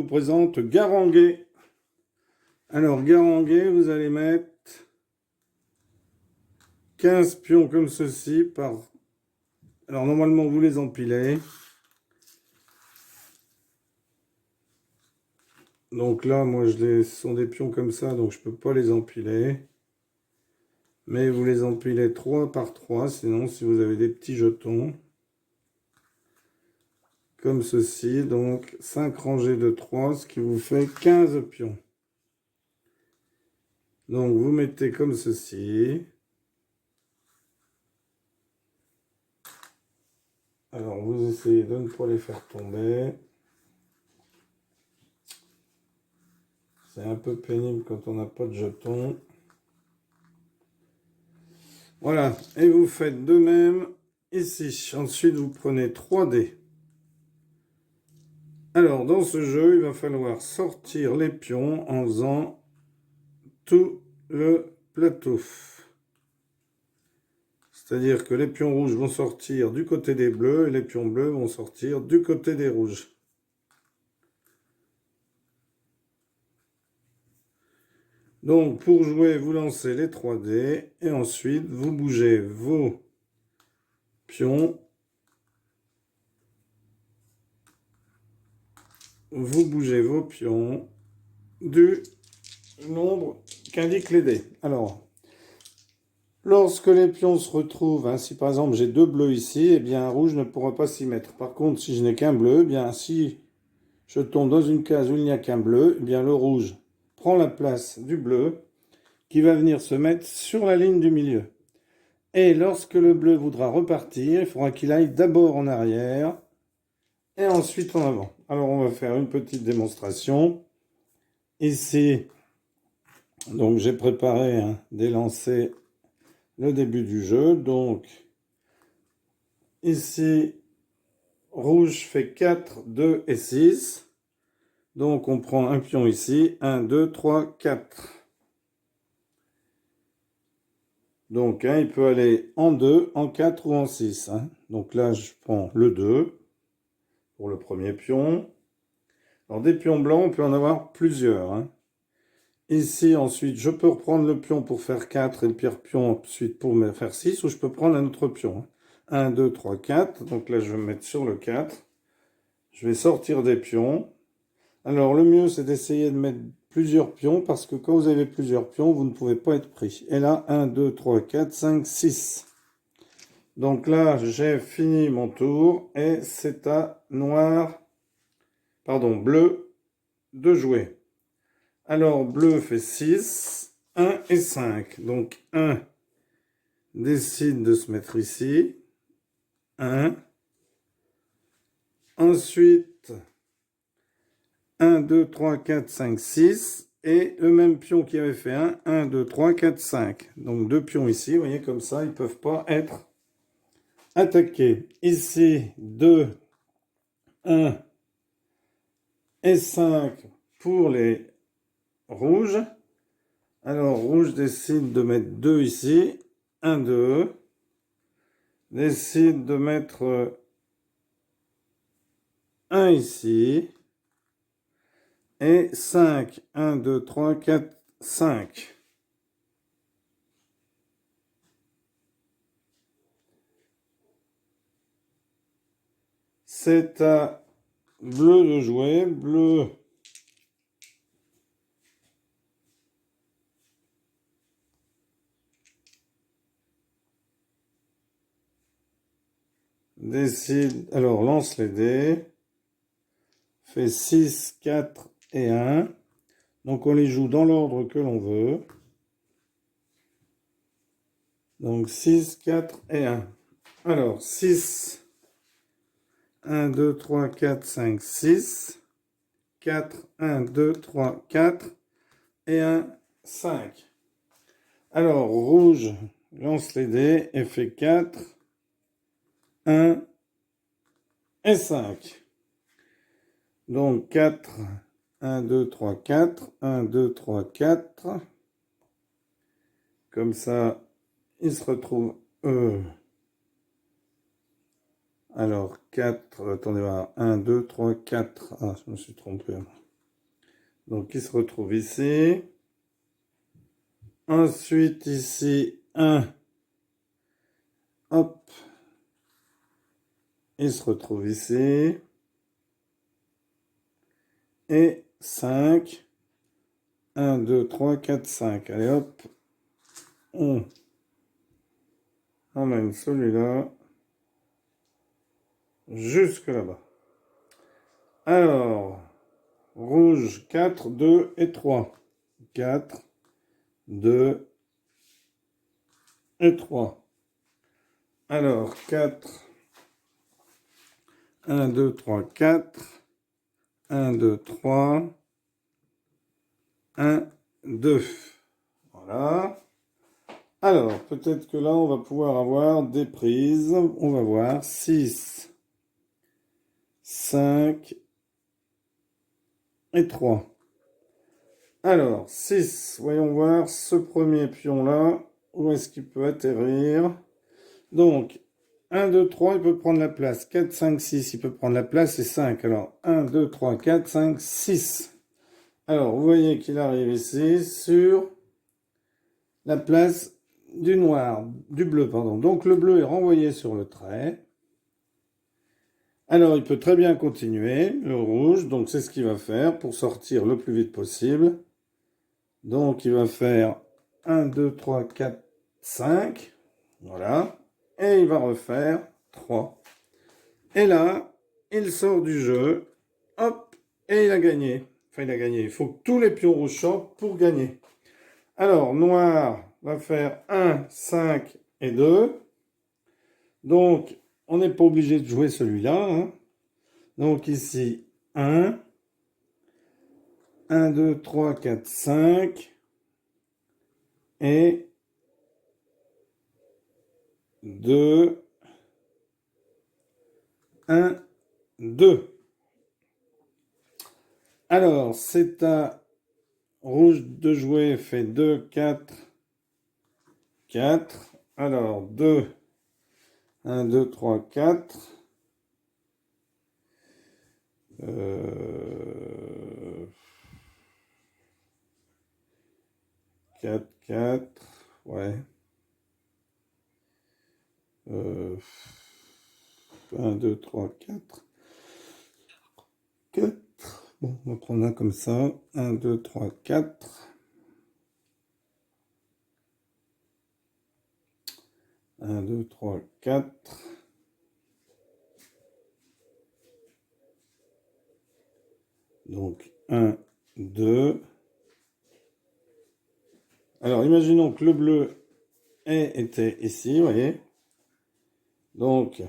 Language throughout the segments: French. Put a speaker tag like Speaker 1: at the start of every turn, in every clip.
Speaker 1: vous présente Garanguet. Alors, Garanguet, vous allez mettre 15 pions comme ceci par... Alors, normalement, vous les empilez. Donc là, moi, ce sont des pions comme ça, donc je ne peux pas les empiler. Mais vous les empilez 3 par 3, sinon, si vous avez des petits jetons, comme ceci, donc 5 rangées de 3, ce qui vous fait 15 pions. Donc, vous mettez comme ceci. Alors, vous essayez de ne pas les faire tomber. C'est un peu pénible quand on n'a pas de jetons. Voilà, et vous faites de même ici. Ensuite, vous prenez 3 dés. Alors, dans ce jeu, il va falloir sortir les pions en faisant tout le plateau. C'est-à-dire que les pions rouges vont sortir du côté des bleus et les pions bleus vont sortir du côté des rouges. Donc, pour jouer, vous lancez les 3 dés et ensuite, vous bougez vos pions. Vous bougez vos pions du nombre qu'indiquent les dés. Alors, lorsque les pions se retrouvent, hein, si par exemple j'ai 2 bleus ici, eh bien un rouge ne pourra pas s'y mettre. Par contre, si je n'ai qu'un bleu, eh bien si je tombe dans une case où il n'y a qu'un bleu, eh bien le rouge prend la place du bleu qui va venir se mettre sur la ligne du milieu. Et lorsque le bleu voudra repartir, il faudra qu'il aille d'abord en arrière et ensuite en avant. Alors on va faire une petite démonstration. Ici, donc j'ai préparé des lancers le début du jeu. Donc ici, rouge fait 4, 2 et 6. Donc on prend un pion ici, 1, 2, 3, 4. Donc il peut aller en 2, en 4 ou en 6. Donc là, je prends le 2 pour le premier pion. Alors des pions blancs, on peut en avoir plusieurs. Ici, ensuite, je peux reprendre le pion pour faire 4 et le pire pion ensuite pour me faire 6, ou je peux prendre un autre pion. 1, 2, 3, 4. Donc là, je vais me mettre sur le 4. Je vais sortir des pions. Alors, le mieux, c'est d'essayer de mettre plusieurs pions, parce que quand vous avez plusieurs pions, vous ne pouvez pas être pris. Et là, 1, 2, 3, 4, 5, 6. Donc là, j'ai fini mon tour, et c'est à bleu de jouer. Alors, bleu fait 6, 1 et 5. Donc, 1 décide de se mettre ici. 1. Ensuite, 1, 2, 3, 4, 5, 6. Et le même pion qui avait fait 1, 1, 2, 3, 4, 5. Donc, 2 pions ici. Vous voyez, comme ça, ils ne peuvent pas être attaqués. Ici, 2, 1 et 5 pour les rouges. Alors, rouge décide de mettre 2 ici. 1, 2. Décide de mettre 1 ici. Et 5. 1, 2, 3, 4, 5. C'est à bleu de jouer. Bleu décide, alors lance les dés, fait 6, 4 et 1. Donc on les joue dans l'ordre que l'on veut. Donc 6, 4 et 1. Alors 6, 1, 2, 3, 4, 5, 6. 4, 1, 2, 3, 4 et 1, 5. Alors rouge lance les dés et fait 4, 1 et 5. Donc 4, 1, 2, 3, 4, 1, 2, 3, 4. Comme ça, il se retrouve... Alors 4, attendez voir, 1, 2, 3, 4. Ah, je me suis trompé. Donc, il se retrouve ici. Ensuite, ici, 1. Hop. Il se retrouve ici. Et 5. 1, 2, 3, 4, 5. Allez, hop. On emmène celui-là jusque là-bas. Alors, rouge, 4, 2 et 3. 4, 2 et 3. Alors, 4, 1, 2, 3, 4. 1, 2, 3. 1, 2. Voilà. Alors, peut-être que là, on va pouvoir avoir des prises. On va voir 6, 5 et 3. Alors, 6, voyons voir ce premier pion-là. Où est-ce qu'il peut atterrir? Donc, 1, 2, 3, il peut prendre la place. 4, 5, 6, il peut prendre la place. Et 5. Alors, 1, 2, 3, 4, 5, 6. Alors, vous voyez qu'il arrive ici sur la place du noir, du bleu, pardon. Donc, le bleu est renvoyé sur le trait. Alors, il peut très bien continuer, le rouge. Donc, c'est ce qu'il va faire pour sortir le plus vite possible. Donc, il va faire 1, 2, 3, 4, 5. Voilà. Et il va refaire 3. Et là, il sort du jeu. Hop. Et il a gagné. Enfin, il a gagné. Il faut que tous les pions rouges sortent pour gagner. Alors, noir va faire 1, 5 et 2. Donc, on n'est pas obligé de jouer celui-là, hein. Donc, ici, 1. 1, 2, 3, 4, 5. Et 2, 1, 2. Alors, c'est à rouge de jouer, fait 2, 4, 4. Alors, 2, 1, 2, 3, 4. 4, 4. Ouais. 1, 2, 3, 4. 4. Bon, on va prendre un comme ça. 1, 2, 3, 4. 1, 2, 3, 4. Donc, 1, 2. Alors, imaginons que le bleu était ici, vous voyez. Donc,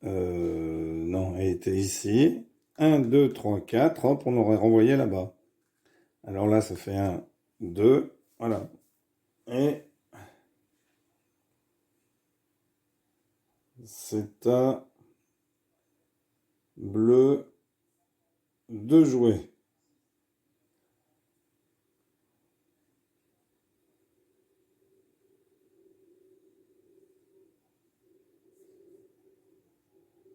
Speaker 1: non, elle était ici. 1, 2, 3, 4. Hop, on l'aurait renvoyé là-bas. Alors là, ça fait 1, 2. Voilà. Et c'est à bleu de jouer.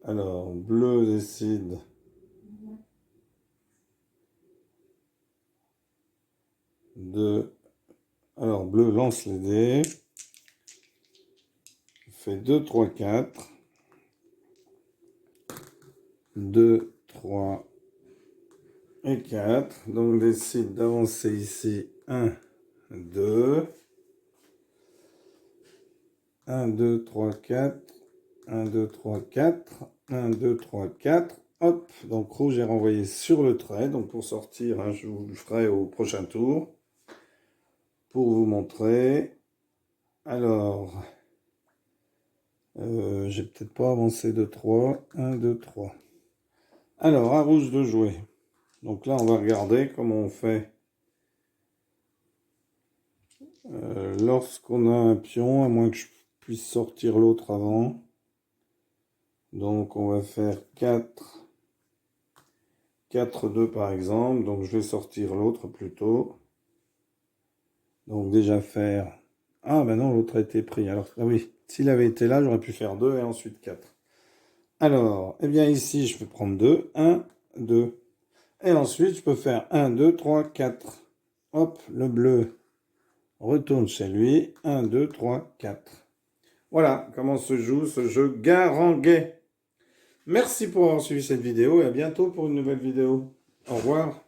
Speaker 1: Alors, bleu décide de... Alors, bleu lance les dés. Fait 2, 3, 4. 2, 3 et 4. Donc, décide d'avancer ici. 1, 2. 1, 2, 3, 4. 1, 2, 3, 4. 1, 2, 3, 4. Hop, donc rouge est renvoyé sur le trait. Donc pour sortir, hein, je vous le ferai au prochain tour. Pour vous montrer. Alors, j'ai peut-être pas avancé de 3. 1, 2, 3. Alors, à rouge de jouer. Donc là, on va regarder comment on fait lorsqu'on a un pion, à moins que je puisse sortir l'autre avant. Donc, on va faire 4. 4, 2 par exemple. Donc, je vais sortir l'autre plutôt. Donc, déjà faire... Ah, ben non, l'autre a été pris. Alors, ah oui, s'il avait été là, j'aurais pu faire 2 et ensuite 4. Alors, eh bien ici, je peux prendre 2. 1, 2. Et ensuite, je peux faire 1, 2, 3, 4. Hop, le bleu retourne chez lui. 1, 2, 3, 4. Voilà comment se joue ce jeu Garanguet. Merci pour avoir suivi cette vidéo et à bientôt pour une nouvelle vidéo. Au revoir.